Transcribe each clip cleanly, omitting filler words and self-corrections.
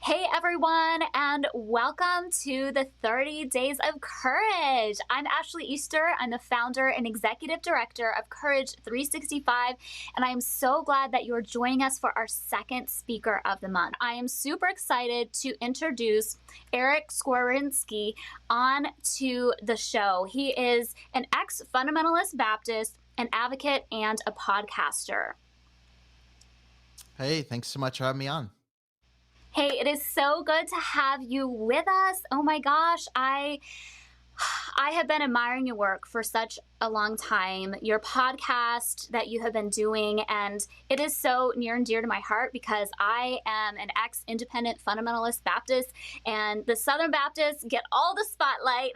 Hey everyone, and welcome to the 30 Days of Courage. I'm Ashley Easter. I'm the founder and executive director of Courage 365, and I am so glad that you're joining us for our second speaker of the month. I am super excited to introduce Eric Skwarczynski on to the show. He is an ex-Fundamentalist Baptist, an advocate, and a podcaster. Hey, thanks so much for having me on. Hey, it is so good to have you with us. Oh my gosh, I have been admiring your work for such a long time, your podcast that you have been doing, and it is so near and dear to my heart because I am an ex-independent fundamentalist Baptist, and the Southern Baptists get all the spotlight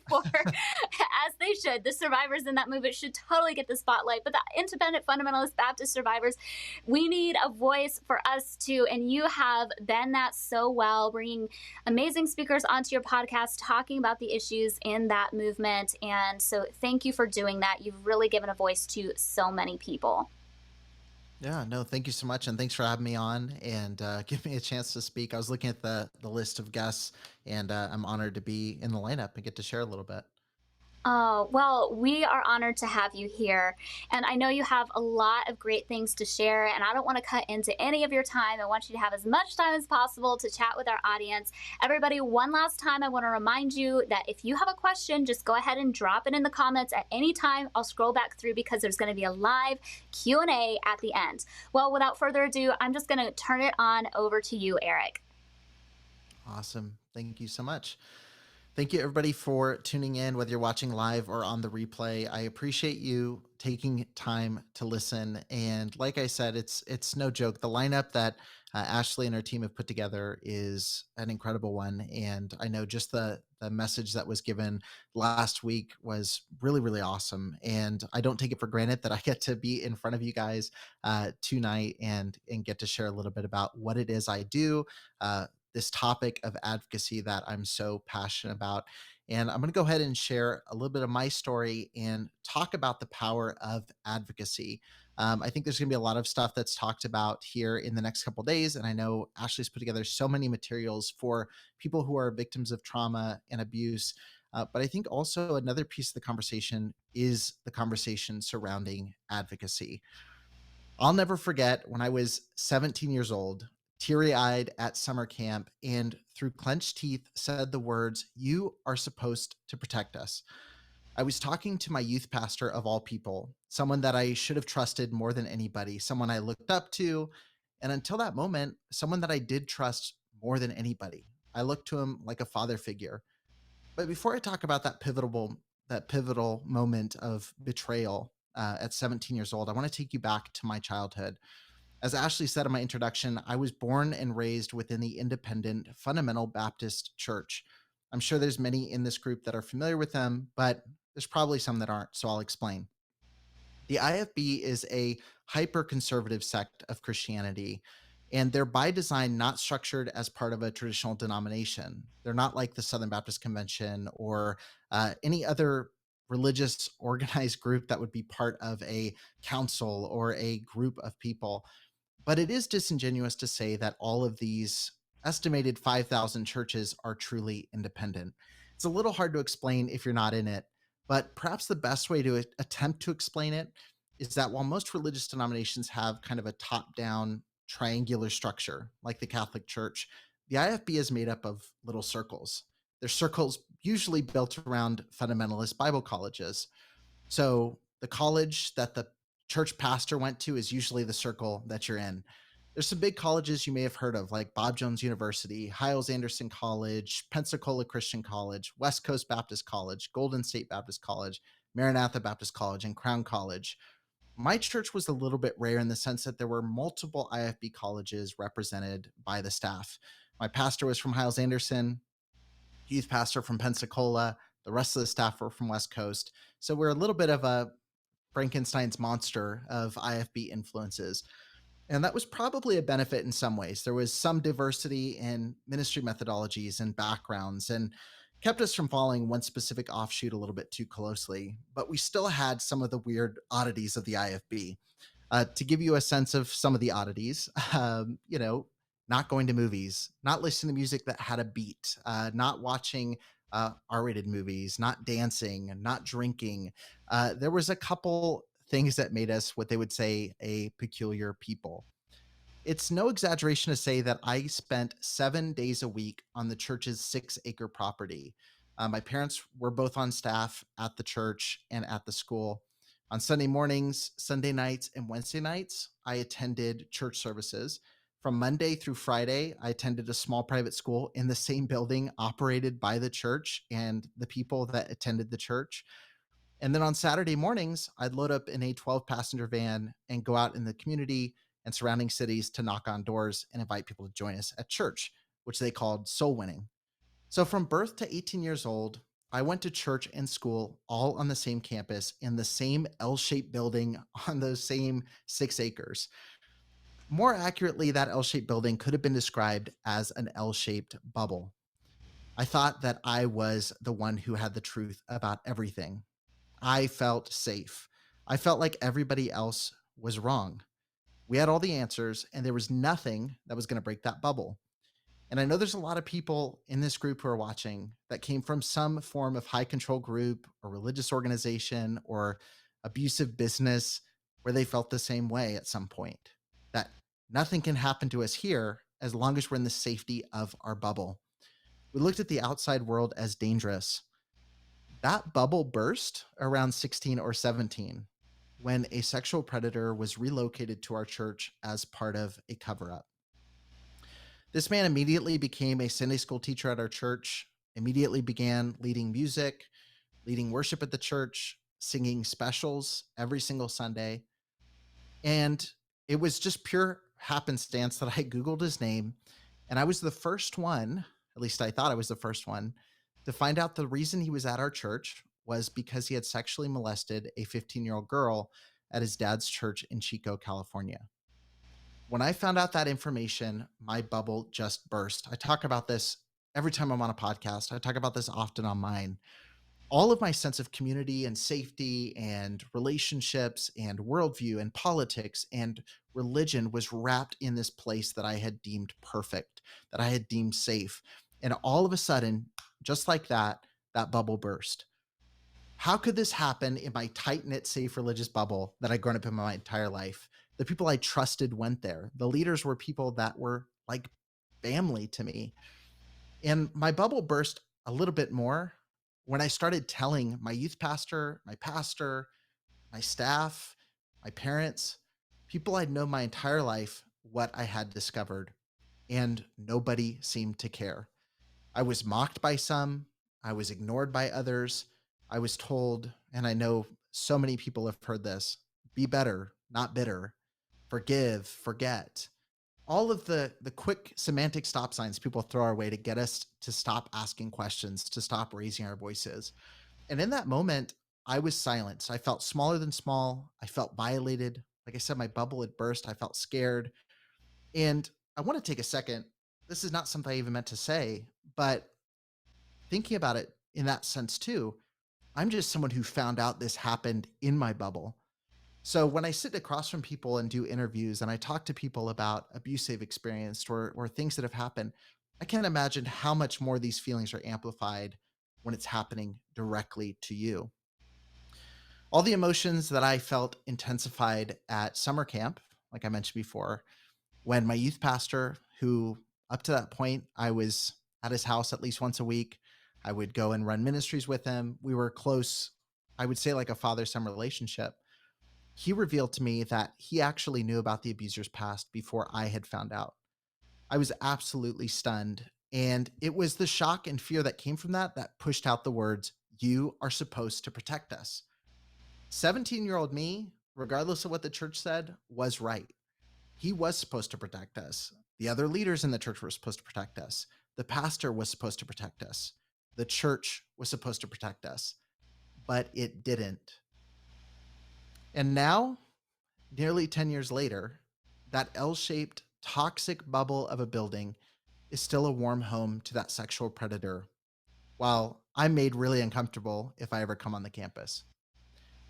for, as they should. The survivors in that movement should totally get the spotlight, but the independent fundamentalist Baptist survivors, we need a voice for us too, and you have been that so well, bringing amazing speakers onto your podcast, talking about the issues in that movement. And so thank you for doing that. You've really given a voice to so many people. Yeah, no, thank you so much, and thanks for having me on and give me a chance to speak. I was looking at the list of guests, and I'm honored to be in the lineup and get to share a little bit. Oh, well, we are honored to have you here. And I know you have a lot of great things to share, and I don't want to cut into any of your time. I want you to have as much time as possible to chat with our audience. Everybody, one last time, I want to remind you that if you have a question, just go ahead and drop it in the comments at any time. I'll scroll back through because there's going to be a live Q&A at the end. Well, without further ado, I'm just going to turn it on over to you, Eric. Awesome. Thank you so much. Thank you, everybody, for tuning in, whether you're watching live or on the replay. I appreciate you taking time to listen. And like I said, it's no joke. The lineup that Ashley and her team have put together is an incredible one. And I know just the message that was given last week was really, really awesome. And I don't take it for granted that I get to be in front of you guys tonight and get to share a little bit about what it is I do. This topic of advocacy that I'm so passionate about. And I'm going to go ahead and share a little bit of my story and talk about the power of advocacy. I think there's going to be a lot of stuff that's talked about here in the next couple of days. And I know Ashley's put together so many materials for people who are victims of trauma and abuse. But I think also another piece of the conversation is the conversation surrounding advocacy. I'll never forget when I was 17 years old, teary-eyed at summer camp, and through clenched teeth said the words, "You are supposed to protect us." I was talking to my youth pastor of all people, someone that I should have trusted more than anybody, someone I looked up to, and until that moment, someone that I did trust more than anybody. I looked to him like a father figure. But before I talk about that pivotal moment of betrayal at 17 years old, I want to take you back to my childhood. As Ashley said in my introduction, I was born and raised within the independent Fundamental Baptist Church. I'm sure there's many in this group that are familiar with them, but there's probably some that aren't, so I'll explain. The IFB is a hyper conservative sect of Christianity, and they're by design not structured as part of a traditional denomination. They're not like the Southern Baptist Convention or any other religious organized group that would be part of a council or a group of people. But it is disingenuous to say that all of these estimated 5,000 churches are truly independent. It's a little hard to explain if you're not in it, but perhaps the best way to attempt to explain it is that while most religious denominations have kind of a top down triangular structure, like the Catholic Church, the IFB is made up of little circles. They're circles usually built around fundamentalist Bible colleges. So the college that the church pastor went to is usually the circle that you're in. There's some big colleges you may have heard of, like Bob Jones University, Hyles-Anderson College, Pensacola Christian College, West Coast Baptist College, Golden State Baptist College, Maranatha Baptist College, and Crown College. My church was a little bit rare in the sense that there were multiple IFB colleges represented by the staff. My pastor was from Hyles-Anderson, youth pastor from Pensacola, the rest of the staff were from West Coast. So we're a little bit of a Frankenstein's monster of IFB influences. And that was probably a benefit in some ways. There was some diversity in ministry methodologies and backgrounds and kept us from following one specific offshoot a little bit too closely. But we still had some of the weird oddities of the IFB. To give you a sense of some of the oddities, not going to movies, not listening to music that had a beat, not watching R-rated movies, not dancing, not drinking. There was a couple things that made us what they would say a peculiar people. It's no exaggeration to say that I spent 7 days a week on the church's 6-acre property. My parents were both on staff at the church and at the school. On Sunday mornings, Sunday nights, and Wednesday nights, I attended church services. From Monday through Friday, I attended a small private school in the same building operated by the church and the people that attended the church. And then on Saturday mornings, I'd load up in a 12-passenger van and go out in the community and surrounding cities to knock on doors and invite people to join us at church, which they called soul winning. So from birth to 18 years old, I went to church and school all on the same campus in the same L-shaped building on those same 6 acres. More accurately, that L-shaped building could have been described as an L-shaped bubble. I thought that I was the one who had the truth about everything. I felt safe. I felt like everybody else was wrong. We had all the answers, and there was nothing that was going to break that bubble. And I know there's a lot of people in this group who are watching that came from some form of high control group or religious organization or abusive business where they felt the same way at some point, that nothing can happen to us here as long as we're in the safety of our bubble. We looked at the outside world as dangerous. That bubble burst around 16 or 17 when a sexual predator was relocated to our church as part of a cover up. This man immediately became a Sunday school teacher at our church, immediately began leading music, leading worship at the church, singing specials every single Sunday. And it was just pure happenstance that I Googled his name. And I was the first one, at least I thought I was the first one, to find out the reason he was at our church was because he had sexually molested a 15-year-old girl at his dad's church in Chico, California. When I found out that information, my bubble just burst. I talk about this every time I'm on a podcast. I talk about this often on mine. All of my sense of community and safety and relationships and worldview and politics and religion was wrapped in this place that I had deemed perfect, that I had deemed safe. And all of a sudden, just like that, that bubble burst. How could this happen in my tight knit, safe religious bubble that I'd grown up in my entire life? The people I trusted went there. The leaders were people that were like family to me. And my bubble burst a little bit more when I started telling my youth pastor, my staff, my parents, people I'd known my entire life, what I had discovered. And nobody seemed to care. I was mocked by some, I was ignored by others. I was told, and I know so many people have heard this, be better, not bitter, forgive, forget. All of the quick semantic stop signs people throw our way to get us to stop asking questions, to stop raising our voices. And in that moment, I was silenced. I felt smaller than small. I felt violated. Like I said, my bubble had burst. I felt scared. And I want to take a second. This is not something I even meant to say, but thinking about it in that sense too, I'm just someone who found out this happened in my bubble. So when I sit across from people and do interviews and I talk to people about abuse they've experienced or things that have happened, I can't imagine how much more these feelings are amplified when it's happening directly to you. All the emotions that I felt intensified at summer camp, like I mentioned before, when my youth pastor, who up to that point, I was at his house at least once a week, I would go and run ministries with him. We were close, I would say like a father son relationship. He revealed to me that he actually knew about the abuser's past before I had found out. I was absolutely stunned. And it was the shock and fear that came from that that pushed out the words, "You are supposed to protect us." 17-year-old me, regardless of what the church said, was right. He was supposed to protect us. The other leaders in the church were supposed to protect us. The pastor was supposed to protect us. The church was supposed to protect us, but it didn't. And now, nearly 10 years later, that L-shaped toxic bubble of a building is still a warm home to that sexual predator, while I'm made really uncomfortable if I ever come on the campus.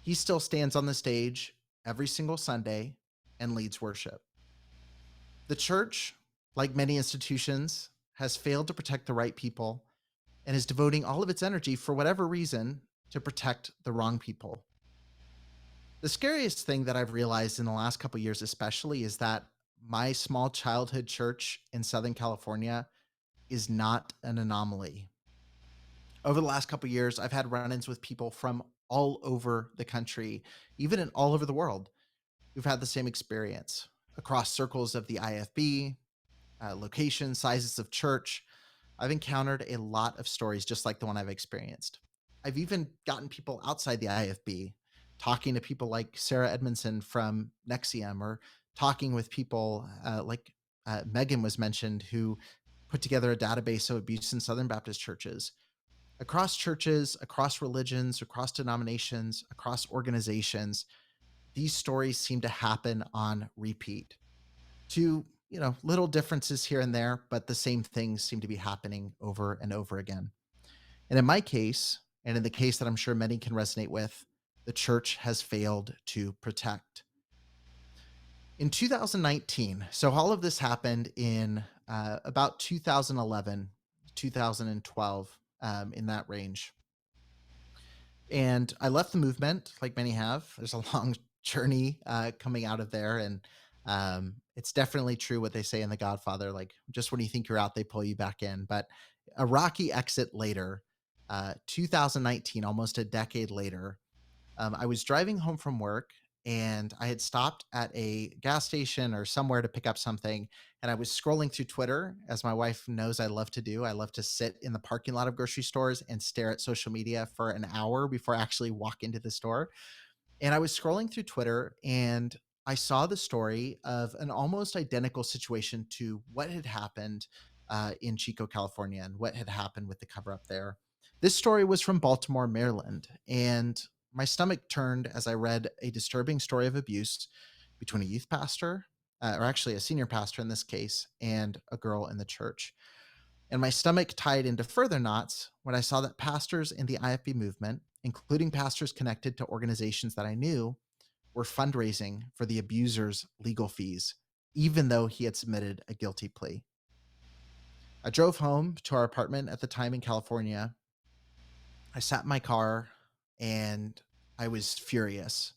He still stands on the stage every single Sunday and leads worship. The church like many institutions, has failed to protect the right people and is devoting all of its energy, for whatever reason, to protect the wrong people. The scariest thing that I've realized in the last couple of years, especially, is that my small childhood church in Southern California is not an anomaly. Over the last couple of years, I've had run-ins with people from all over the country, even in all over the world, who've had the same experience across circles of the IFB, locations, sizes of church. I've encountered a lot of stories just like the one I've experienced. I've even gotten people outside the IFB talking to people like Sarah Edmondson from Nexium, or talking with people like Megan was mentioned, who put together a database of abuse in Southern Baptist churches, across religions, across denominations, across organizations. These stories seem to happen on repeat. To, little differences here and there, but the same things seem to be happening over and over again. And in my case, and in the case that I'm sure many can resonate with, the church has failed to protect. In 2019, so all of this happened in about 2011, 2012, in that range. And I left the movement, like many have. There's a long journey coming out of there. And it's definitely true what they say in The Godfather, like, just when you think you're out, they pull you back in. But a rocky exit later, 2019, almost a decade later, I was driving home from work, and I had stopped at a gas station or somewhere to pick up something. And I was scrolling through Twitter, as my wife knows I love to do. I love to sit in the parking lot of grocery stores and stare at social media for an hour before I actually walk into the store. And I was scrolling through Twitter, and I saw the story of an almost identical situation to what had happened in Chico, California, and what had happened with the cover up there. This story was from Baltimore, Maryland. And my stomach turned as I read a disturbing story of abuse between a youth pastor, or actually a senior pastor in this case, and a girl in the church. And my stomach tied into further knots when I saw that pastors in the IFB movement, including pastors connected to organizations that I knew, were fundraising for the abuser's legal fees, even though he had submitted a guilty plea. I drove home to our apartment at the time in California. I sat in my car and I was furious,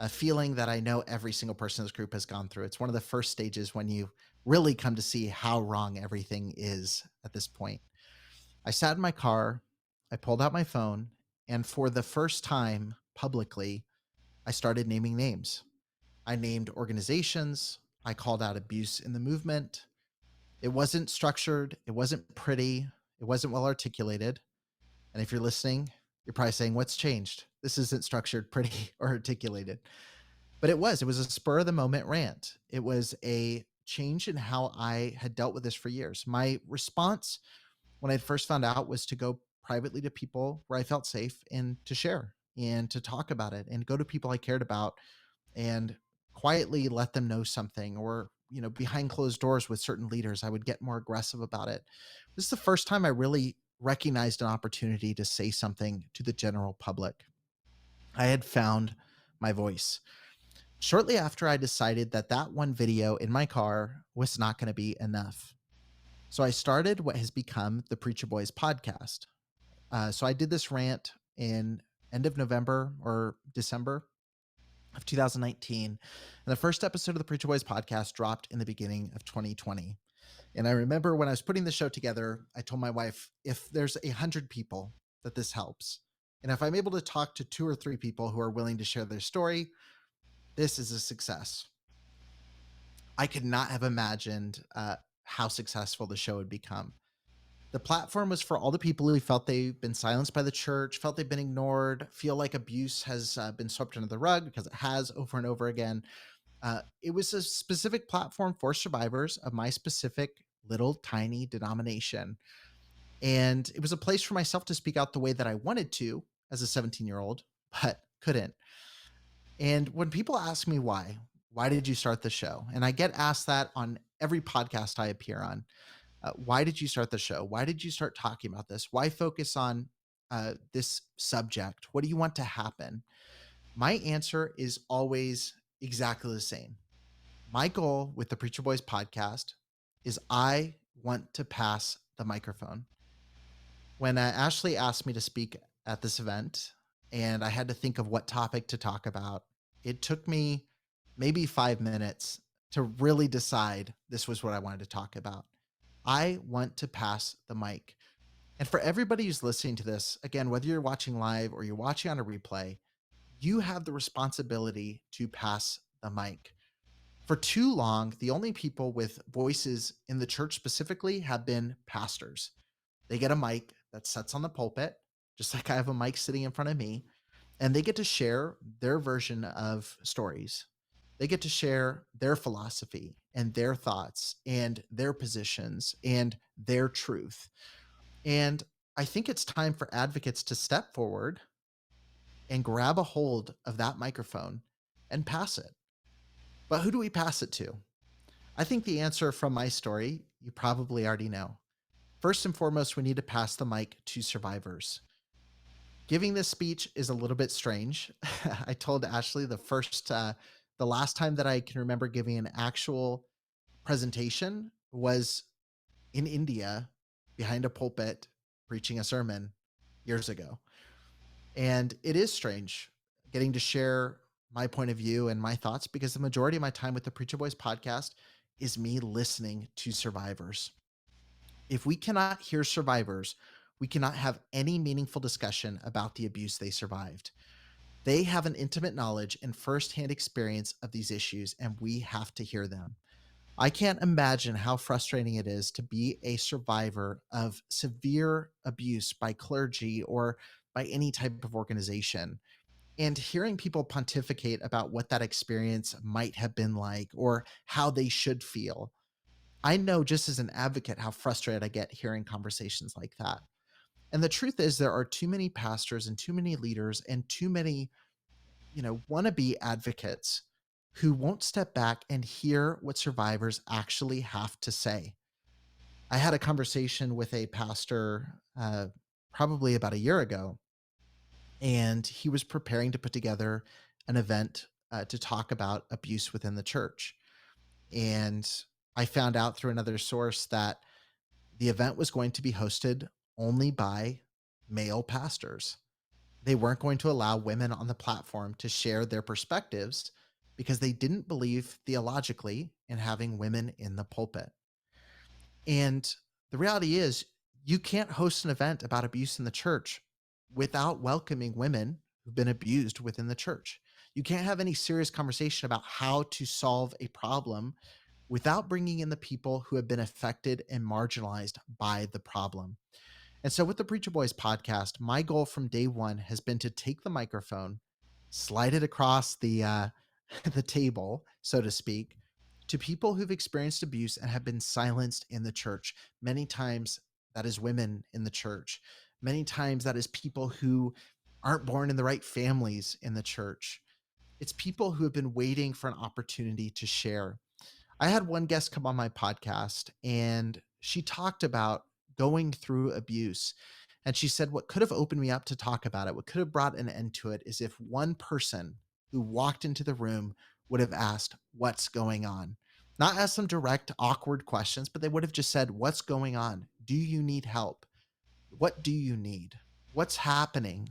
a feeling that I know every single person in this group has gone through. It's one of the first stages when you really come to see how wrong everything is at this point. I sat in my car, I pulled out my phone, and for the first time publicly, I started naming names. I named organizations. I called out abuse in the movement. It wasn't structured. It wasn't pretty. It wasn't well articulated. And if you're listening, you're probably saying, what's changed? This isn't structured, pretty, or articulated. But it was a spur of the moment rant. It was a change in how I had dealt with this for years. My response when I first found out was to go privately to people where I felt safe and to share and to talk about it, and go to people I cared about and quietly let them know something, or behind closed doors with certain leaders I would get more aggressive about it. This is the first time I really recognized an opportunity to say something to the general public. I had found my voice. Shortly after, I decided that that one video in my car was not going to be enough. So I started what has become the Preacher Boys podcast. So I did this rant in end of November or December of 2019. And the first episode of the Preacher Boys podcast dropped in the beginning of 2020. And I remember when I was putting the show together, I told my wife, if there's 100 people that this helps, and if I'm able to talk to 2 or 3 people who are willing to share their story, this is a success. I could not have imagined how successful the show would become. The platform was for all the people who felt they've been silenced by the church, felt they've been ignored, feel like abuse has been swept under the rug, because it has over and over again. It was a specific platform for survivors of my specific little tiny denomination. And it was a place for myself to speak out the way that I wanted to as a 17-year-old, but couldn't. And when people ask me why did you start the show? And I get asked that on every podcast I appear on. Why did you start the show? Why did you start talking about this? Why focus on this subject? What do you want to happen? My answer is always exactly the same. My goal with the Preacher Boys podcast is I want to pass the microphone. When Ashley asked me to speak at this event and I had to think of what topic to talk about, it took me maybe 5 minutes to really decide this was what I wanted to talk about. I want to pass the mic. And for everybody who's listening to this, again, whether you're watching live or you're watching on a replay, you have the responsibility to pass the mic. For too long, the only people with voices in the church specifically have been pastors. They get a mic that sits on the pulpit, just like I have a mic sitting in front of me, and they get to share their version of stories. They get to share their philosophy and their thoughts and their positions and their truth. And I think it's time for advocates to step forward and grab a hold of that microphone and pass it. But who do we pass it to? I think the answer from my story, you probably already know. First and foremost, we need to pass the mic to survivors. Giving this speech is a little bit strange. I told Ashley the last time that I can remember giving an actual presentation was in India behind a pulpit preaching a sermon years ago. And it is strange getting to share my point of view and my thoughts because the majority of my time with the Preacher Boys podcast is me listening to survivors. If we cannot hear survivors, we cannot have any meaningful discussion about the abuse they survived. They have an intimate knowledge and firsthand experience of these issues, and we have to hear them. I can't imagine how frustrating it is to be a survivor of severe abuse by clergy or by any type of organization. And hearing people pontificate about what that experience might have been like or how they should feel. I know just as an advocate how frustrated I get hearing conversations like that. And the truth is, there are too many pastors and too many leaders and too many, wannabe advocates who won't step back and hear what survivors actually have to say. I had a conversation with a pastor probably about a year ago, and he was preparing to put together an event to talk about abuse within the church. And I found out through another source that the event was going to be hosted only by male pastors. They weren't going to allow women on the platform to share their perspectives because they didn't believe theologically in having women in the pulpit. And the reality is, you can't host an event about abuse in the church without welcoming women who've been abused within the church. You can't have any serious conversation about how to solve a problem without bringing in the people who have been affected and marginalized by the problem. And so with the Preacher Boys podcast, my goal from day one has been to take the microphone, slide it across the the table, so to speak, to people who've experienced abuse and have been silenced in the church. Many times that is women in the church. Many times that is people who aren't born in the right families in the church. It's people who have been waiting for an opportunity to share. I had one guest come on my podcast and she talked about going through abuse. And she said, what could have opened me up to talk about it, what could have brought an end to it, is if one person who walked into the room would have asked, what's going on? Not ask some direct, awkward questions, but they would have just said, what's going on? Do you need help? What do you need? What's happening?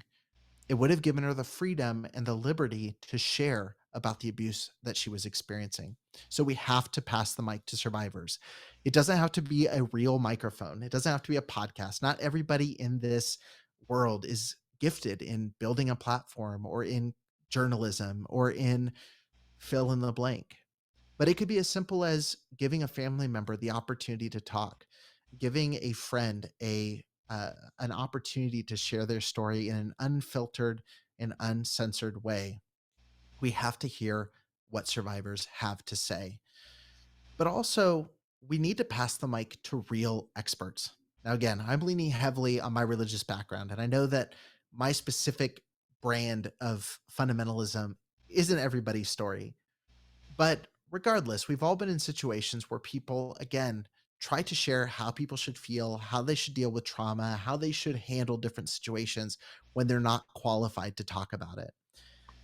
It would have given her the freedom and the liberty to share about the abuse that she was experiencing. So we have to pass the mic to survivors. It doesn't have to be a real microphone. It doesn't have to be a podcast. Not everybody in this world is gifted in building a platform or in journalism or in fill in the blank. But it could be as simple as giving a family member the opportunity to talk, giving a friend an opportunity to share their story in an unfiltered and uncensored way. We have to hear what survivors have to say. But also, we need to pass the mic to real experts. Now, again, I'm leaning heavily on my religious background, and I know that my specific brand of fundamentalism isn't everybody's story. But regardless, we've all been in situations where people, again, try to share how people should feel, how they should deal with trauma, how they should handle different situations when they're not qualified to talk about it.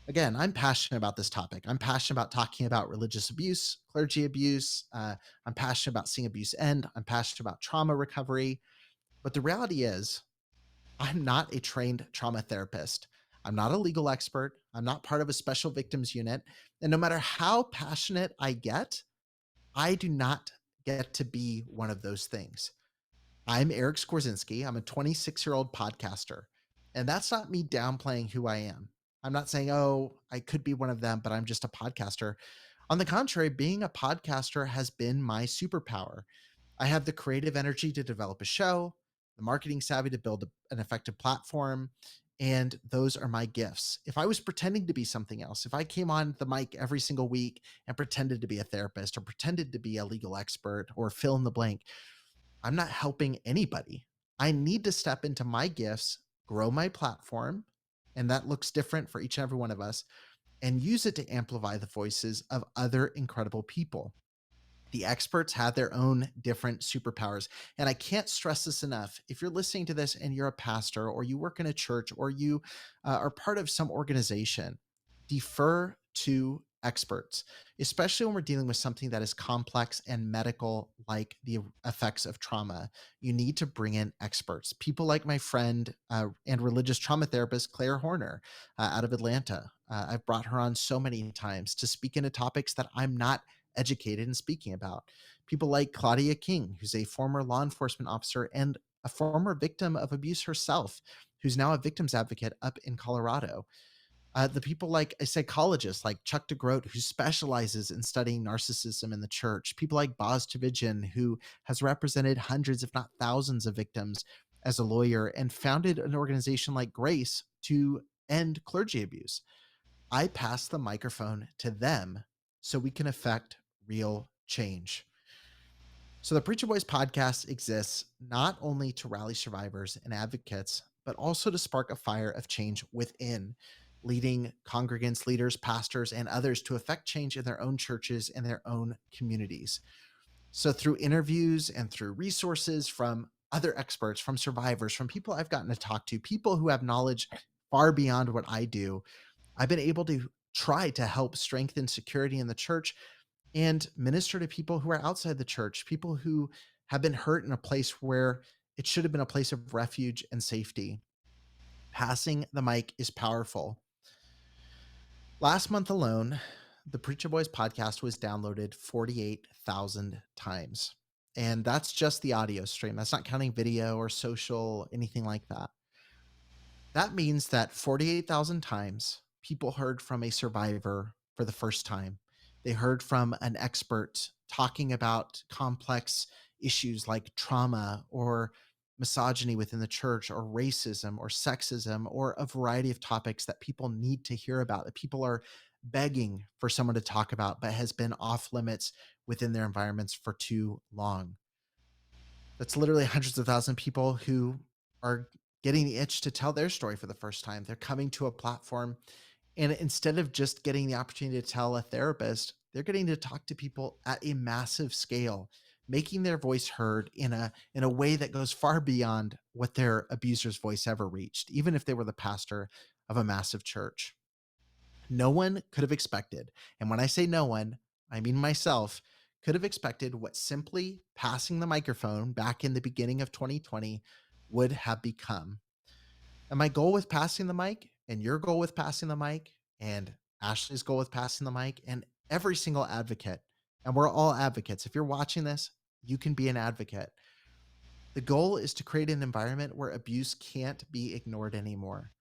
Again, I'm passionate about this topic. I'm passionate about talking about religious abuse, clergy abuse. I'm passionate about seeing abuse end. I'm passionate about trauma recovery. But the reality is, I'm not a trained trauma therapist. I'm not a legal expert. I'm not part of a special victims unit. And no matter how passionate I get, I do not get to be one of those things. I'm Eric Skwarczynski. I'm a 26-year-old podcaster. And that's not me downplaying who I am. I'm not saying, oh, I could be one of them, but I'm just a podcaster. On the contrary, being a podcaster has been my superpower. I have the creative energy to develop a show, the marketing savvy to build an effective platform, and those are my gifts. If I was pretending to be something else, if I came on the mic every single week and pretended to be a therapist or pretended to be a legal expert or fill in the blank, I'm not helping anybody. I need to step into my gifts, grow my platform, and that looks different for each and every one of us, and use it to amplify the voices of other incredible people. The experts have their own different superpowers. And I can't stress this enough. If you're listening to this and you're a pastor or you work in a church or you are part of some organization, defer to experts, especially when we're dealing with something that is complex and medical, like the effects of trauma. You need to bring in experts, people like my friend and religious trauma therapist, Claire Horner, out of Atlanta. I've brought her on so many times to speak into topics that I'm not educated in speaking about. People like Claudia King, who's a former law enforcement officer and a former victim of abuse herself, who's now a victims advocate up in Colorado. The people like a psychologist like Chuck DeGroat, who specializes in studying narcissism in the church. People like Boz Tchividjian, who has represented hundreds, if not thousands, of victims as a lawyer and founded an organization like Grace to end clergy abuse. I pass the microphone to them so we can affect real change. So the Preacher Boys podcast exists not only to rally survivors and advocates, but also to spark a fire of change within, leading congregants, leaders, pastors, and others to affect change in their own churches and their own communities. So through interviews and through resources from other experts, from survivors, from people I've gotten to talk to, people who have knowledge far beyond what I do, I've been able to try to help strengthen security in the church and minister to people who are outside the church, people who have been hurt in a place where it should have been a place of refuge and safety. Passing the mic is powerful. Last month alone, the Preacher Boys podcast was downloaded 48,000 times. And that's just the audio stream. That's not counting video or social, anything like that. That means that 48,000 times people heard from a survivor for the first time. They heard from an expert talking about complex issues like trauma or misogyny within the church or racism or sexism or a variety of topics that people need to hear about, that people are begging for someone to talk about, but has been off limits within their environments for too long. That's literally hundreds of thousands of people who are getting the itch to tell their story for the first time. They're coming to a platform, and instead of just getting the opportunity to tell a therapist, they're getting to talk to people at a massive scale, making their voice heard in a way that goes far beyond what their abuser's voice ever reached, even if they were the pastor of a massive church. No one could have expected, and when I say no one, I mean myself, could have expected what simply passing the microphone back in the beginning of 2020 would have become. And my goal with passing the mic, and your goal with passing the mic, and Ashley's goal with passing the mic, and every single advocate, and we're all advocates. If you're watching this, you can be an advocate. The goal is to create an environment where abuse can't be ignored anymore,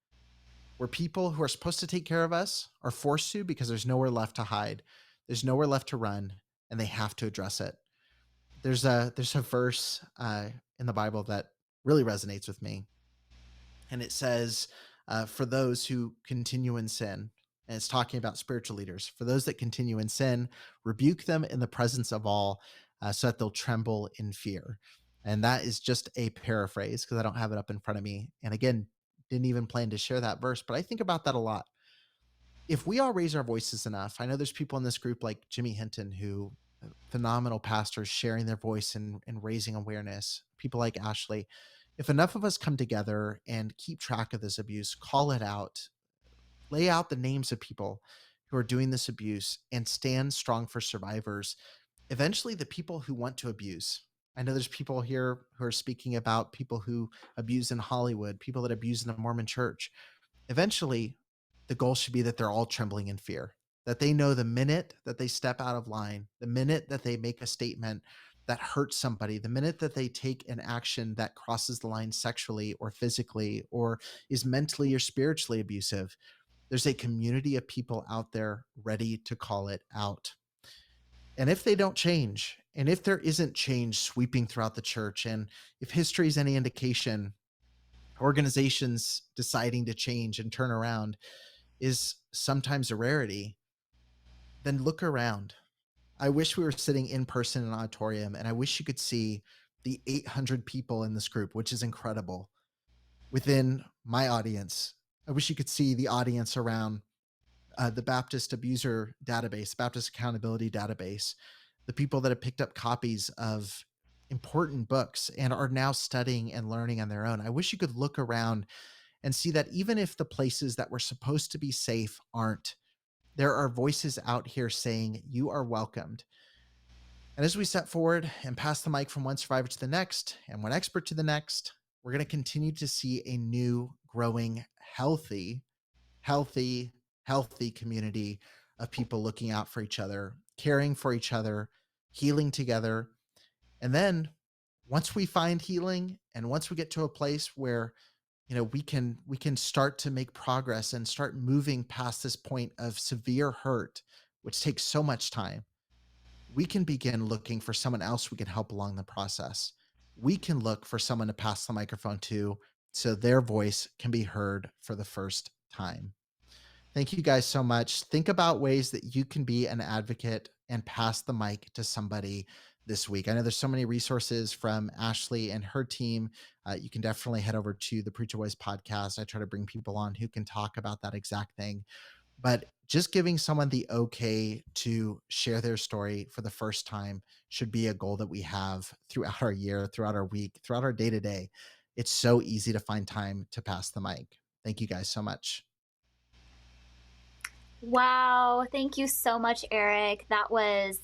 where people who are supposed to take care of us are forced to because there's nowhere left to hide, there's nowhere left to run, and they have to address it. There's a verse in the Bible that really resonates with me, and it says, "For those who continue in sin." And it's talking about spiritual leaders. For those that continue in sin, rebuke them in the presence of all, so that they'll tremble in fear. And that is just a paraphrase because I don't have it up in front of me. And again, didn't even plan to share that verse, but I think about that a lot. If we all raise our voices enough, I know there's people in this group like Jimmy Hinton who phenomenal pastors sharing their voice and raising awareness, people like Ashley. If enough of us come together and keep track of this abuse, call it out, lay out the names of people who are doing this abuse and stand strong for survivors, eventually the people who want to abuse, I know there's people here who are speaking about people who abuse in Hollywood, people that abuse in the Mormon church. Eventually, the goal should be that they're all trembling in fear, that they know the minute that they step out of line, the minute that they make a statement that hurts somebody, the minute that they take an action that crosses the line sexually or physically or is mentally or spiritually abusive, there's a community of people out there ready to call it out. And if they don't change, and if there isn't change sweeping throughout the church, and if history is any indication, organizations deciding to change and turn around is sometimes a rarity, then look around. I wish we were sitting in person in an auditorium, and I wish you could see the 800 people in this group, which is incredible, within my audience. I wish you could see the audience around the Baptist Abuser Database, Baptist Accountability Database, the people that have picked up copies of important books and are now studying and learning on their own. I wish you could look around and see that even if the places that were supposed to be safe aren't, there are voices out here saying you are welcomed. And as we step forward and pass the mic from one survivor to the next and one expert to the next, we're going to continue to see a new, growing, healthy community of people looking out for each other, caring for each other, healing together. And then once we find healing and once we get to a place where we can start to make progress and start moving past this point of severe hurt, which takes so much time, we can begin looking for someone else we can help along the process. We can look for someone to pass the microphone to so their voice can be heard for the first time. Thank you guys so much. Think about ways that you can be an advocate and pass the mic to somebody this week. I know there's so many resources from Ashley and her team. You can definitely head over to the Preacher Boys podcast. I try to bring people on who can talk about that exact thing. But just giving someone the okay to share their story for the first time should be a goal that we have throughout our year, throughout our week, throughout our day-to-day. It's so easy to find time to pass the mic. Thank you guys so much. Wow. Thank you so much, Eric. That was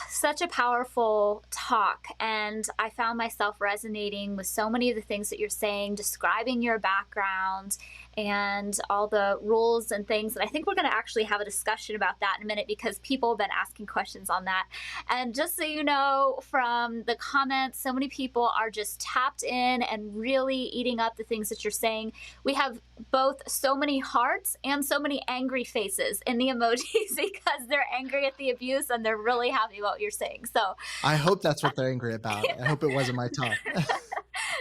such a powerful talk. And I found myself resonating with so many of the things that you're saying, describing your background and all the rules and things. And I think we're going to actually have a discussion about that in a minute because people have been asking questions on that. And just so you know, from the comments, so many people are just tapped in and really eating up the things that you're saying. We have both so many hearts and so many angry faces in the emojis because they're angry at the abuse and they're really happy about what you're saying. So I hope that's what they're angry about. I hope it wasn't my talk.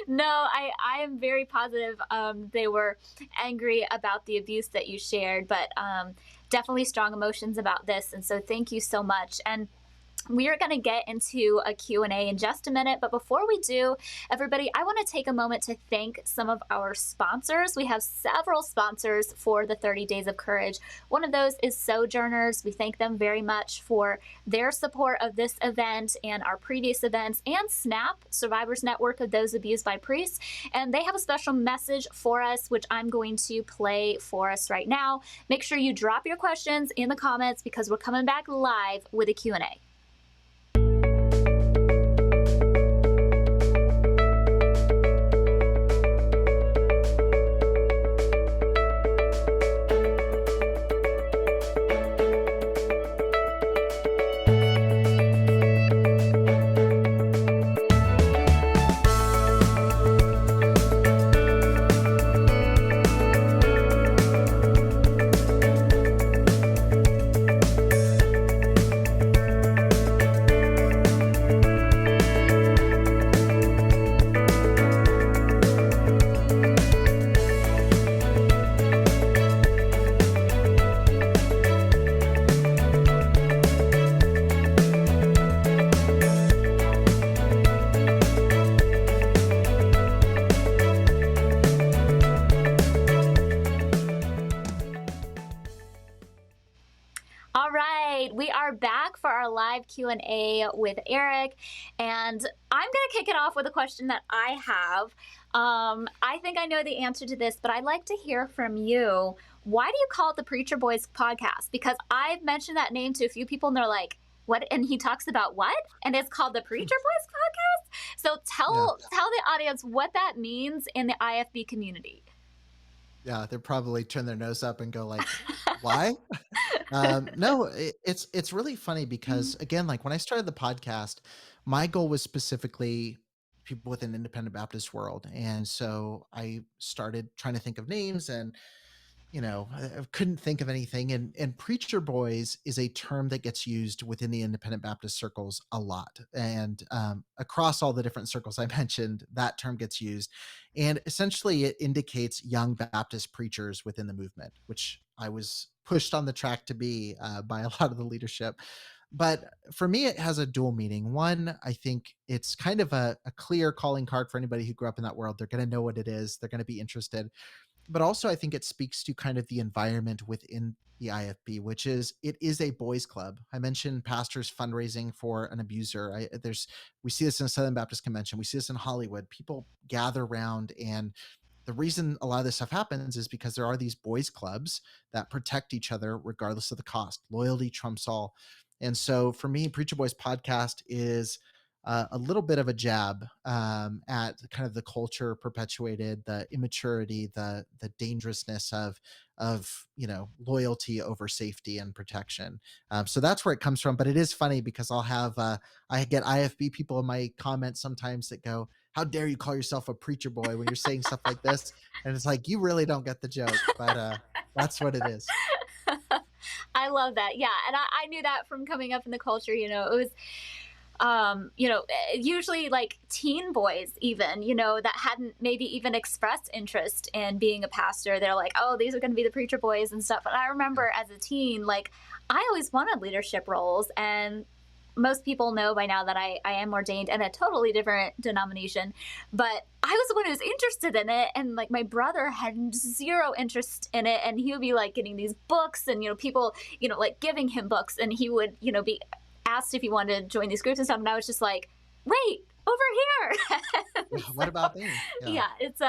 No, I am very positive they were angry about the abuse that you shared, but definitely strong emotions about this. And so thank you so much. And we are going to get into a Q&A in just a minute, but before we do, everybody, I want to take a moment to thank some of our sponsors. We have several sponsors for the 30 Days of Courage. One of those is Sojourners. We thank them very much for their support of this event and our previous events, and SNAP, Survivors Network of Those Abused by Priests. And they have a special message for us, which I'm going to play for us right now. Make sure you drop your questions in the comments because we're coming back live with a Q&A. We are back for our live Q&A with Eric, and I'm going to kick it off with a question that I have. I think I know the answer to this, but I'd like to hear from you. why do you call it the Preacher Boys podcast? Because I've mentioned that name to a few people and they're like, what? And he talks about what? And it's called the Preacher Boys podcast. So Yeah. tell the audience what that means in the IFB community. Yeah, they'll probably turn their nose up and go like, "Why?" No, it's really funny because again, like when I started the podcast, my goal was specifically people within independent Baptist world, and so I started trying to think of names, and I couldn't think of anything. And preacher boys is a term that gets used within the independent Baptist circles a lot. And across all the different circles I mentioned, that term gets used. And essentially, it indicates young Baptist preachers within the movement, which I was pushed on the track to be by a lot of the leadership. But for me, it has a dual meaning. One, I think it's kind of a clear calling card for anybody who grew up in that world. They're going to know what it is, they're going to be interested, but also I think it speaks to kind of the environment within the IFB, which is it is a boys club. I mentioned pastors fundraising for an abuser. We see this in a Southern Baptist convention. We see this in Hollywood. People gather around, and the reason a lot of this stuff happens is because there are these boys clubs that protect each other regardless of the cost. Loyalty trumps all. And so for me, Preacher Boys podcast is a little bit of a jab at kind of the culture perpetuated, the immaturity, the dangerousness of loyalty over safety and protection. So that's where it comes from. But it is funny because I get IFB people in my comments sometimes that go, "How dare you call yourself a preacher boy when you're saying stuff like this?" And it's like, you really don't get the joke, but that's what it is. I love that. Yeah. And I knew that from coming up in the culture. It was usually like teen boys, even, that hadn't maybe even expressed interest in being a pastor. They're like, oh, these are going to be the preacher boys and stuff. And I remember as a teen, like, I always wanted leadership roles. And most people know by now that I am ordained in a totally different denomination, but I was the one who was interested in it. And like my brother had zero interest in it. And he would be like getting these books and, people, like giving him books, and he would, be asked if he wanted to join these groups and stuff. And I was just like, wait, over here. What about me? Yeah, it's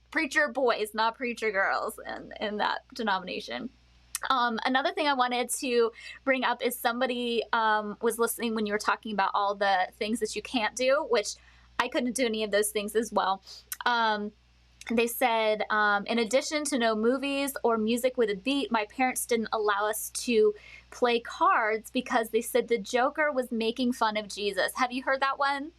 preacher boys, not preacher girls in that denomination. Another thing I wanted to bring up is somebody was listening when you were talking about all the things that you can't do, which I couldn't do any of those things as well. They said, in addition to no movies or music with a beat, my parents didn't allow us to play cards because they said the Joker was making fun of Jesus. Have you heard that one?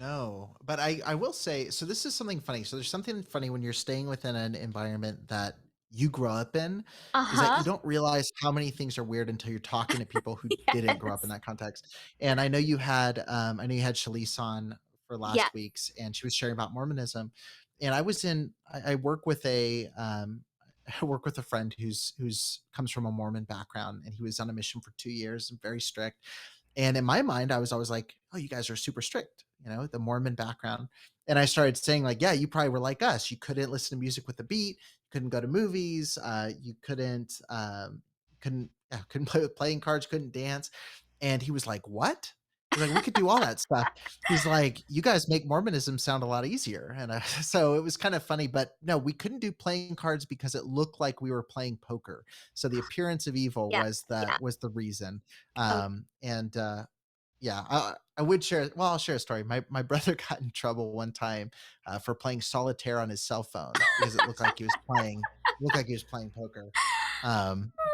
No, but I will say, so this is something funny. So there's something funny when you're staying within an environment that you grow up in, is that Uh-huh. you don't realize how many things are weird until you're talking to people who didn't grow up in Yes. that context. And I know you had Shalise on for Yes. last week's, and she was sharing about Mormonism. And I work with I work with a friend who's comes from a Mormon background, and he was on a mission for 2 years and very strict. And in my mind, I was always like, "Oh, you guys are super strict," the Mormon background. And I started saying like, "Yeah, you probably were like us. You couldn't listen to music with the beat, couldn't go to movies, you couldn't play with playing cards, couldn't dance." And he was like, "What?" He's like, "We could do all that stuff." He's like, "You guys make Mormonism sound a lot easier." And so it was kind of funny, but no, we couldn't do playing cards because it looked like we were playing poker. So the appearance of evil Yeah. Yeah. was the reason. Oh, And yeah, I would share. Well, I'll share a story. My brother got in trouble one time for playing solitaire on his cell phone because it looked like he was playing poker.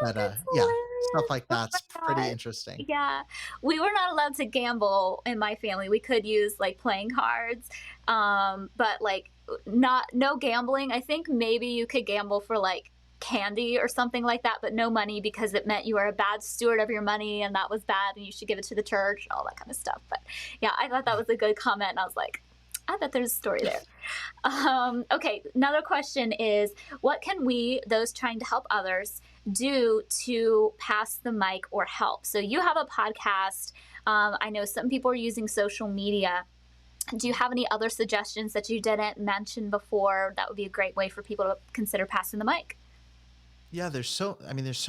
But that's yeah, stuff hilarious. like Oh that's my pretty God. interesting. Yeah. We were not allowed to gamble in my family. We could use like playing cards. But like not no gambling. I think maybe you could gamble for like candy or something like that, but no money because it meant you were a bad steward of your money and that was bad and you should give it to the church and all that kind of stuff. But yeah, I thought that Yeah. was a good comment and I was like, I bet there's a story there. Okay, another question is what can we, those trying to help others, do to pass the mic or help? So you have a podcast. I know some people are using social media. Do you have any other suggestions that you didn't mention before that would be a great way for people to consider passing the mic? Yeah, there's so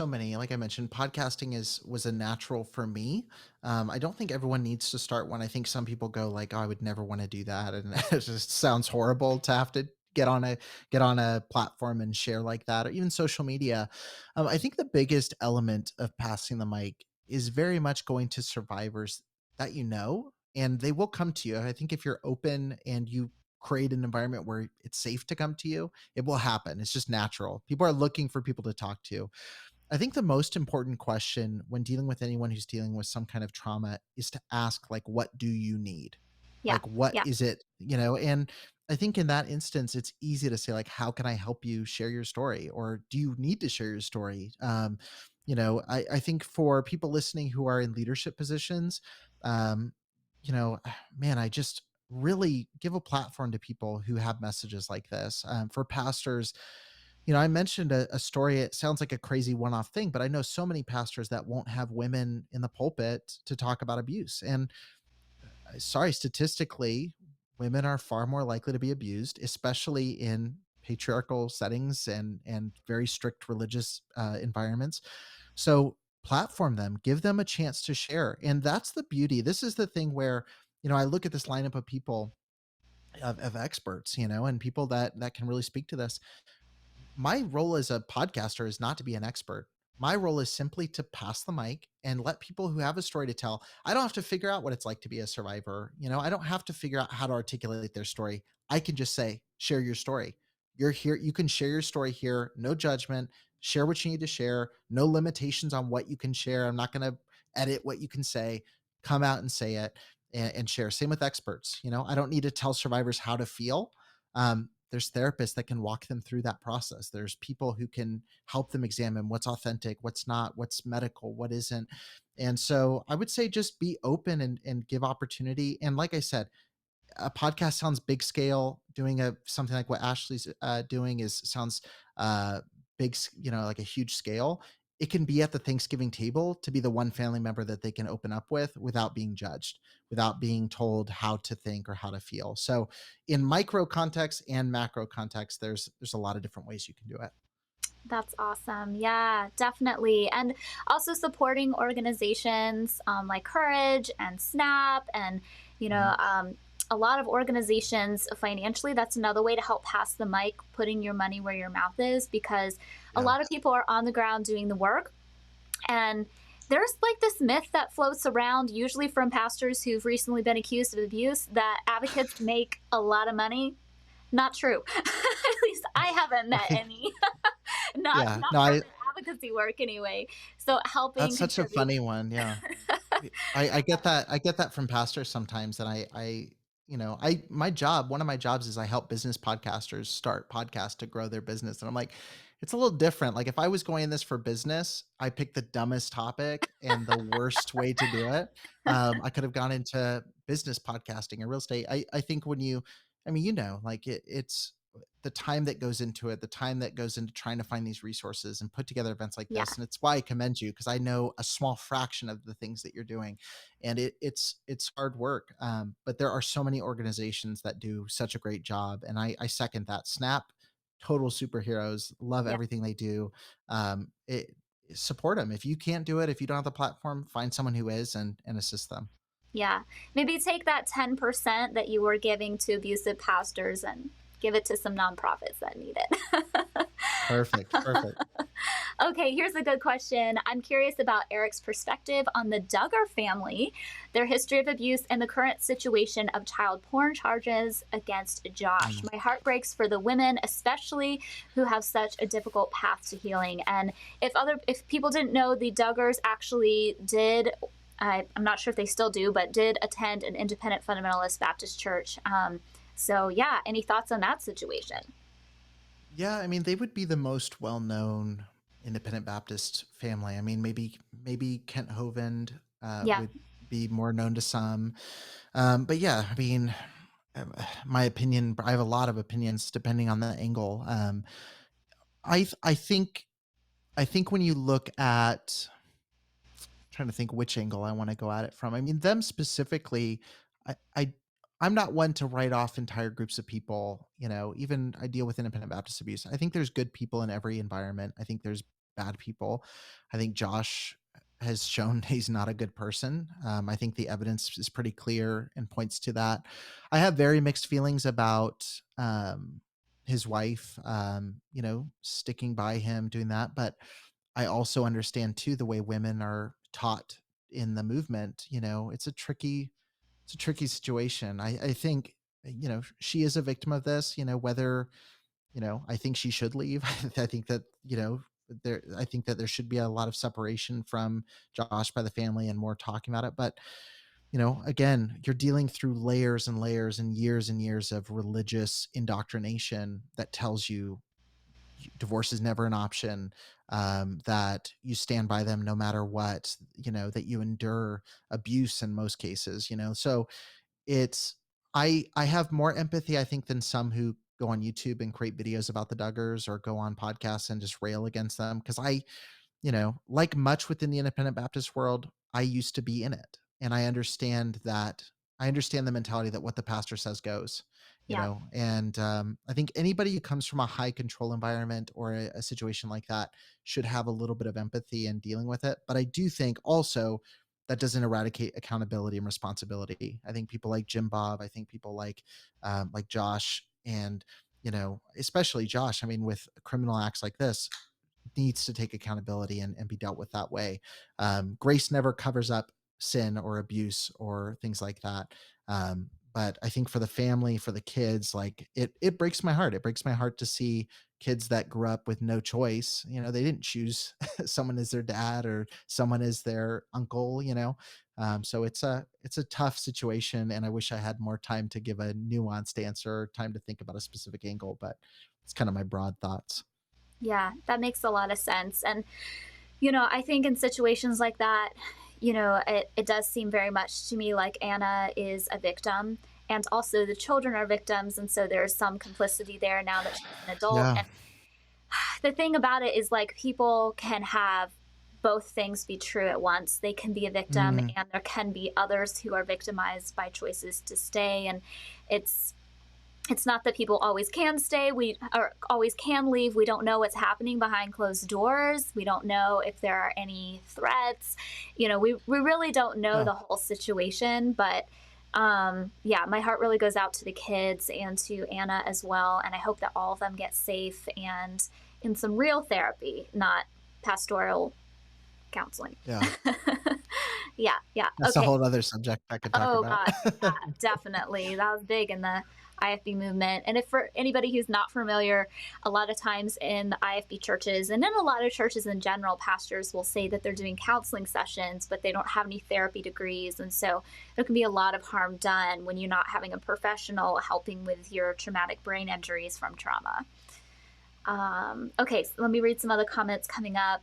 many. Like I mentioned, podcasting was a natural for me. I don't think everyone needs to start one. I think some people go like, "Oh, I would never want to do that," and it just sounds horrible to have to get on a platform and share like that, or even social media. I think the biggest element of passing the mic is very much going to survivors that you know, and they will come to you. I think if you're open and you create an environment where it's safe to come to you, it will happen. It's just natural. People are looking for people to talk to. I think the most important question when dealing with anyone who's dealing with some kind of trauma is to ask, like, what do you need? Yeah. Like, what Yeah. is it? And I think in that instance, it's easy to say, like, how can I help you share your story? Or do you need to share your story? I think for people listening who are in leadership positions, um, man, I just really give a platform to people who have messages like this. For pastors, I mentioned a story. It sounds like a crazy one off thing, but I know so many pastors that won't have women in the pulpit to talk about abuse. And sorry, statistically, women are far more likely to be abused, especially in patriarchal settings and very strict religious environments. So platform them, give them a chance to share. And that's the beauty. This is the thing where, I look at this lineup of people of experts, and people that can really speak to this. My role as a podcaster is not to be an expert. My role is simply to pass the mic and let people who have a story to tell. I don't have to figure out what it's like to be a survivor. I don't have to figure out how to articulate their story. I can just say, share your story. You're here. You can share your story here. No judgment. Share what you need to share. No limitations on what you can share. I'm not going to edit what you can say. Come out and say it and share. Same with experts. I don't need to tell survivors how to feel. There's therapists that can walk them through that process. There's people who can help them examine what's authentic, what's not, what's medical, what isn't. And so I would say just be open and give opportunity. And like I said, a podcast sounds big scale. Doing something like what Ashley's doing sounds big, like a huge scale. It can be at the Thanksgiving table to be the one family member that they can open up with without being judged, without being told how to think or how to feel. So in micro context and macro context, there's a lot of different ways you can do it. That's awesome. Yeah, definitely. And also supporting organizations like Courage and SNAP and, you Mhm. know, um, a lot of organizations financially, that's another way to help pass the mic, putting your money where your mouth is, because a Yeah. lot of people are on the ground doing the work. And there's like this myth that floats around, usually from pastors who've recently been accused of abuse, that advocates make a lot of money. Not true. At least I haven't met any. not Yeah. not No, from the advocacy work anyway. So helping that's such a contribute. funny one. Yeah. I get that. I get that from pastors sometimes. And my job, one of my jobs is I help business podcasters start podcasts to grow their business. And I'm like, it's a little different. Like if I was going in this for business, I picked the dumbest topic and the worst way to do it. I could have gone into business podcasting or real estate. I think like it's the time that goes into it, the time that goes into trying to find these resources and put together events like Yeah, this. And it's why I commend you, because I know a small fraction of the things that you're doing, and it's hard work. But there are so many organizations that do such a great job, and I second that. Snap, total superheroes. Love yeah, everything they do. It Support them. If you can't do it, if you don't have the platform, find someone who is and assist them. yeah. Maybe take that 10% that you were giving to abusive pastors and give it to some nonprofits that need it. Perfect. Perfect. Okay, here's a good question. I'm curious about Eric's perspective on the Duggar family, their history of abuse, and the current situation of child porn charges against Josh. Mm. My heart breaks for the women, especially who have such a difficult path to healing. And if people didn't know, the Duggars actually did. I'm not sure if they still do, but did attend an independent fundamentalist Baptist church. So, yeah, any thoughts on that situation? Yeah, I mean, they would be the most well-known independent Baptist family. I mean, maybe Kent Hovind Yeah, would be more known to some. But yeah, I mean, my opinion, I have a lot of opinions depending on the angle. I th- I think when you look at trying to think which angle I want to go at it from. I mean, them specifically, I, I I'm not one to write off entire groups of people. Even I deal with independent Baptist abuse. I think there's good people in every environment. I think there's bad people. I think Josh has shown he's not a good person. I think the evidence is pretty clear and points to that. I have very mixed feelings about his wife, sticking by him, doing that. But I also understand too the way women are taught in the movement. It's a tricky situation. I think, she is a victim of this, whether, I think she should leave. I think that, I think that there should be a lot of separation from Josh by the family and more talking about it. But, again, you're dealing through layers and layers and years of religious indoctrination that tells you divorce is never an option, that you stand by them no matter what, that you endure abuse in most cases, so it's I have more empathy, I think, than some who go on YouTube and create videos about the Duggars or go on podcasts and just rail against them, because like much within the independent Baptist world, I used to be in it. And I understand the mentality that what the pastor says goes, Yeah. and I think anybody who comes from a high control environment or a situation like that should have a little bit of empathy in dealing with it. But I do think also that doesn't eradicate accountability and responsibility. I think people like Jim Bob, I think people like Josh, and especially Josh, I mean, with criminal acts like this, needs to take accountability and be dealt with that way. Grace never covers up sin or abuse or things like that. But I think for the family, for the kids, like it breaks my heart. It breaks my heart to see kids that grew up with no choice. They didn't choose someone as their dad or someone as their uncle. So it's a tough situation, and I wish I had more time to give a nuanced answer, or time to think about a specific angle. But it's kind of my broad thoughts. Yeah, that makes a lot of sense. And, I think in situations like that, it does seem very much to me like Anna is a victim. And also the children are victims. And so there's some complicity there now that she's an adult. Yeah. And the thing about it is, like, people can have both things be true at once. They can be a victim, Mm. and there can be others who are victimized by choices to stay. And it's it's not that people always can stay, we or always can leave. We don't know what's happening behind closed doors. We don't know if there are any threats. We really don't know Yeah. the whole situation. But yeah, my heart really goes out to the kids and to Anna as well. And I hope that all of them get safe and in some real therapy, not pastoral counseling. Yeah. Yeah, yeah. That's a Okay. whole other subject I could talk Oh about. gosh, yeah, definitely. That was big in the IFB movement. And if for anybody who's not familiar, a lot of times in the IFB churches and in a lot of churches in general, pastors will say that they're doing counseling sessions, but they don't have any therapy degrees. And so there can be a lot of harm done when you're not having a professional helping with your traumatic brain injuries from trauma. Okay, so let me read some other comments coming up.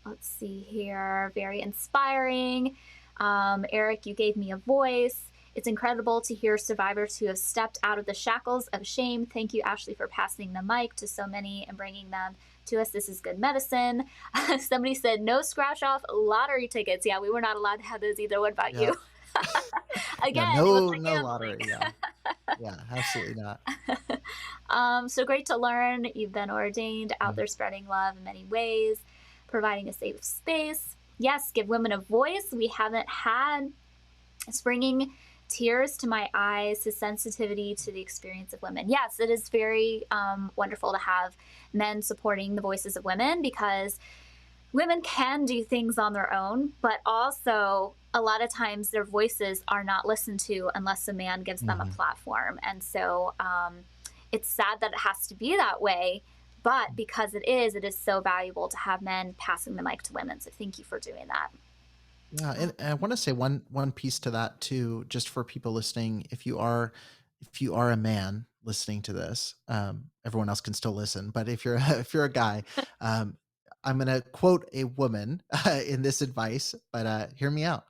Let's see here. Very inspiring. Eric, you gave me a voice. It's incredible to hear survivors who have stepped out of the shackles of shame. Thank you, Ashley, for passing the mic to so many and bringing them to us. This is good medicine. Somebody said no scratch off lottery tickets. Yeah, we were not allowed to have those either. What about Yeah. you? Yeah, Again, it was no like no gambling. lottery, yeah. Yeah, absolutely not. So great to learn. You've been ordained out Mm. there spreading love in many ways, providing a safe space. Yes, give women a voice. We haven't had. It's bringing tears to my eyes, his sensitivity to the experience of women. Yes, it is very wonderful to have men supporting the voices of women, because women can do things on their own, but also a lot of times their voices are not listened to unless a man gives them a Mhm. platform. And so it's sad that it has to be that way. But because it is so valuable to have men passing the mic to women. So thank you for doing that. Yeah, and I wanna say one piece to that too, just for people listening. If you are a man listening to this, everyone else can still listen, but if you're if you're a guy, um, I'm gonna quote a woman in this advice, but hear me out.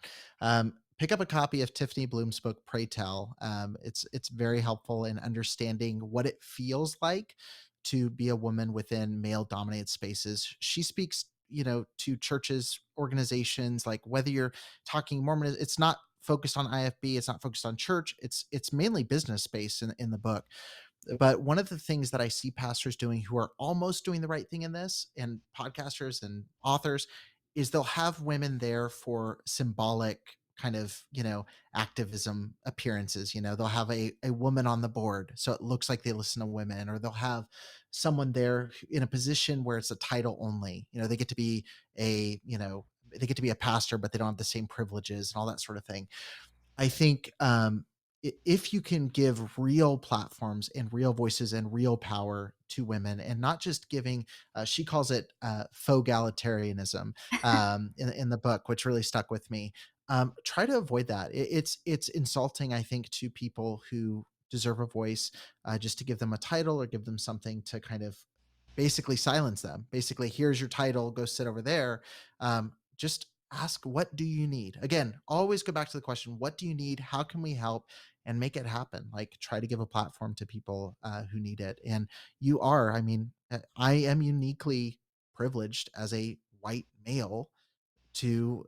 Pick up a copy of Tiffany Bloom's book, Pray Tell. It's very helpful in understanding what it feels like to be a woman within male-dominated spaces. She speaks, to churches, organizations, like whether you're talking Mormon, it's not focused on IFB, it's not focused on church, it's mainly business space in the book. But one of the things that I see pastors doing who are almost doing the right thing in this, and podcasters and authors, is they'll have women there for symbolic kind of, activism appearances. They'll have a woman on the board, so it looks like they listen to women, or they'll have someone there in a position where it's a title only. They get to be they get to be a pastor, but they don't have the same privileges and all that sort of thing. I think if you can give real platforms and real voices and real power to women, and not just giving, she calls it faux egalitarianism in the book, which really stuck with me. Try to avoid that. It's insulting, I think, to people who deserve a voice, just to give them a title or give them something to kind of basically silence them. Basically, here's your title, go sit over there. Just ask, what do you need? Again, always go back to the question, what do you need? How can we help? And make it happen. Like, try to give a platform to people who need it. And you are, I am uniquely privileged as a white male to,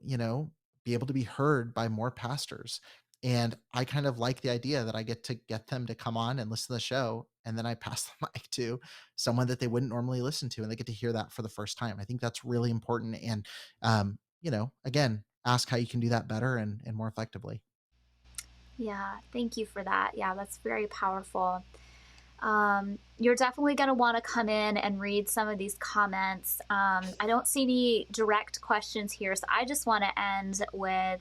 be able to be heard by more pastors. And I kind of like the idea that I get to get them to come on and listen to the show. And then I pass the mic to someone that they wouldn't normally listen to, and they get to hear that for the first time. I think that's really important. And, again, ask how you can do that better and more effectively. Yeah, thank you for that. Yeah, that's very powerful. You're definitely going to want to come in and read some of these comments. I don't see any direct questions here, so I just want to end with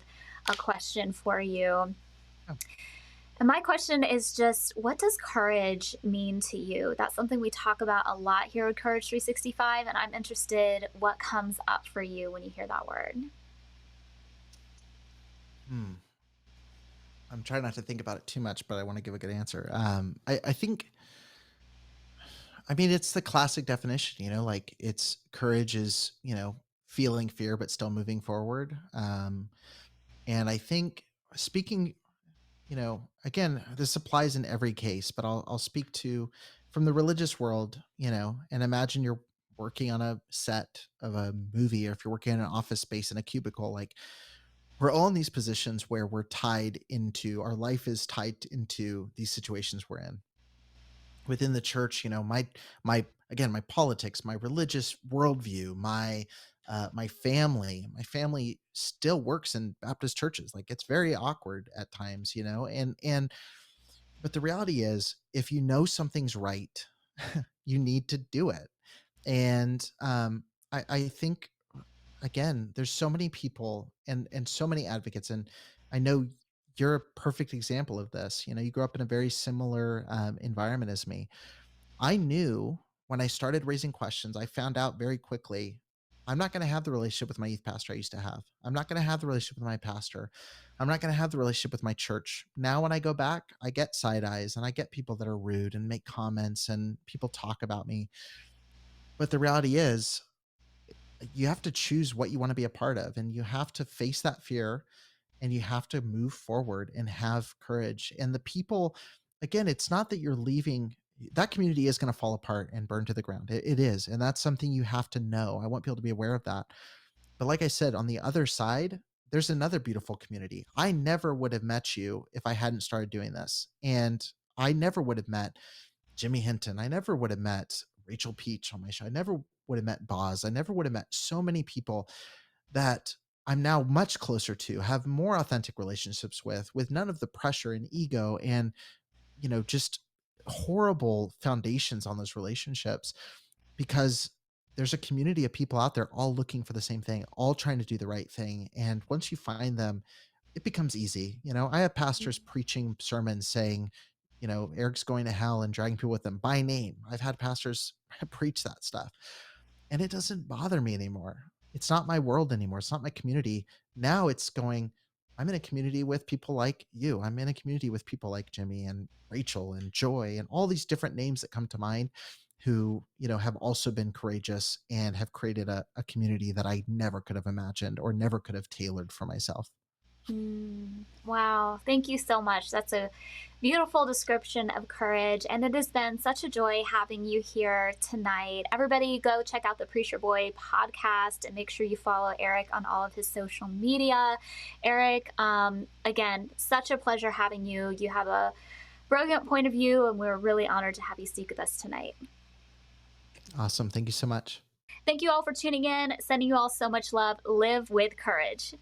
a question for you. Oh. And my question is just, what does courage mean to you? That's something we talk about a lot here at Courage 365, and I'm interested what comes up for you when you hear that word. I'm trying not to think about it too much, but I want to give a good answer. I think, it's the classic definition, like, it's courage is, feeling fear, but still moving forward. And I think, speaking, again, this applies in every case, but I'll speak to from the religious world, and imagine you're working on a set of a movie, or if you're working in an office space in a cubicle. Like, we're all in these positions where we're tied into, our life is tied into these situations we're in. Within the church, my politics, my religious worldview, my family still works in Baptist churches. Like, it's very awkward at times, and but the reality is, if you know something's right, you need to do it. And I think, again, there's so many people and so many advocates, and I know you're a perfect example of this. You grew up in a very similar environment as me. I knew when I started raising questions, I found out very quickly, I'm not going to have the relationship with my youth pastor I used to have. I'm not going to have the relationship with my pastor. I'm not going to have the relationship with my church. Now, when I go back, I get side eyes, and I get people that are rude and make comments, and people talk about me. But the reality is, you have to choose what you want to be a part of, and you have to face that fear, and you have to move forward and have courage. And the people, again, it's not that you're leaving. That community is going to fall apart and burn to the ground. It is. And that's something you have to know. I want people to be aware of that. But like I said, on the other side, there's another beautiful community. I never would have met you if I hadn't started doing this. And I never would have met Jimmy Hinton. I never would have met Rachel Peach on my show. I never would have met Boz. I never would have met so many people that I'm now much closer to, have more authentic relationships with none of the pressure and ego and, just horrible foundations on those relationships, because there's a community of people out there all looking for the same thing, all trying to do the right thing. And once you find them, it becomes easy. I have pastors preaching sermons saying, Eric's going to hell, and dragging people with them by name. I've had pastors preach that stuff, and it doesn't bother me anymore. It's not my world anymore. It's not my community. Now it's going, I'm in a community with people like you. I'm in a community with people like Jimmy and Rachel and Joy and all these different names that come to mind, who, have also been courageous and have created a community that I never could have imagined or never could have tailored for myself. Wow. Thank you so much. That's a beautiful description of courage. And it has been such a joy having you here tonight. Everybody, go check out the Preacher Boy podcast and make sure you follow Eric on all of his social media. Eric, again, such a pleasure having you. You have a brilliant point of view, and we're really honored to have you speak with us tonight. Awesome. Thank you so much. Thank you all for tuning in. Sending you all so much love. Live with courage.